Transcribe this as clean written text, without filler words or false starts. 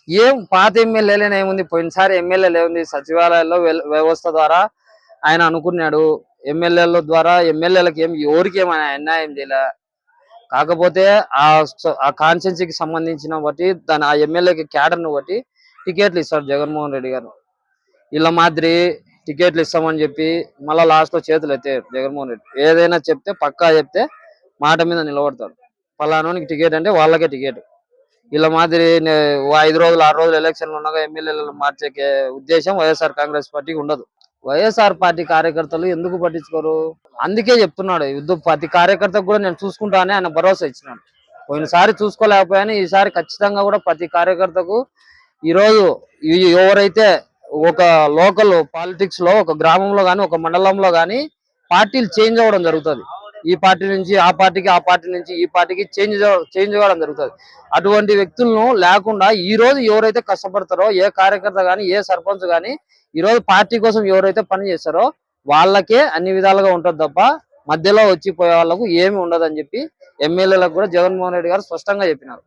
ఏం పాత ఎమ్మెల్యేలనే ఏముంది, పోయినసారి ఎమ్మెల్యేలు ఏముంది, సచివాలయాల్లో వ్యవస్థ ద్వారా ఆయన అనుకున్నాడు. ఎమ్మెల్యేల ద్వారా ఎమ్మెల్యేలకు ఎవరికి ఏమైనా అన్యాయం చేయలే. కాకపోతే ఆ కాన్స్టిట్యున్సీకి సంబంధించిన బట్టి ఆ ఎమ్మెల్యేకి క్యాడర్ను బట్టి టికెట్లు ఇస్తాడు జగన్మోహన్ రెడ్డి గారు. ఇలా మాదిరి టికెట్లు ఇస్తామని చెప్పి మళ్ళీ లాస్ట్ లో చేతులు ఎత్తే జగన్మోహన్ రెడ్డి ఏదైనా చెప్తే పక్కా చెప్తే మాట మీద నిలబడతాడు. పలానానికి టికెట్ అంటే వాళ్ళకే టికెట్. ఇలా మాదిరి 5 రోజులు 6 రోజులు ఎలక్షన్లు ఉండగా ఎమ్మెల్యేలను మార్చే ఉద్దేశం వైఎస్ఆర్ కాంగ్రెస్ పార్టీకి ఉండదు. వైఎస్ఆర్ పార్టీ కార్యకర్తలు ఎందుకు పట్టించుకోరు? అందుకే చెప్తున్నాడు, యుద్ధ ప్రతి కార్యకర్తకు కూడా నేను చూసుకుంటానని ఆయన భరోసా ఇచ్చినాడు. పోయినసారి చూసుకోలేకపోయాను, ఈసారి ఖచ్చితంగా కూడా ప్రతి కార్యకర్తకు ఈరోజు ఎవరైతే ఒక లోకల్ పాలిటిక్స్ లో ఒక గ్రామంలో గాని ఒక మండలంలో గాని పార్టీలు చేంజ్ అవ్వడం జరుగుతుంది. ఈ పార్టీ నుంచి ఆ పార్టీకి, ఆ పార్టీ నుంచి ఈ పార్టీకి చేంజ్ అవ్వడం జరుగుతుంది. అటువంటి వ్యక్తులను లేకుండా ఈ రోజు ఎవరైతే కష్టపడతారో, ఏ కార్యకర్త గాని ఏ సర్పంచ్ గాని ఈ రోజు పార్టీ కోసం ఎవరైతే పని చేస్తారో వాళ్ళకే అన్ని విధాలుగా ఉంటుంది తప్ప మధ్యలో వచ్చిపోయే వాళ్ళకు ఏమి ఉండదని చెప్పి ఎమ్మెల్యేలకు కూడా జగన్మోహన్ రెడ్డి గారు స్పష్టంగా చెప్పినారు.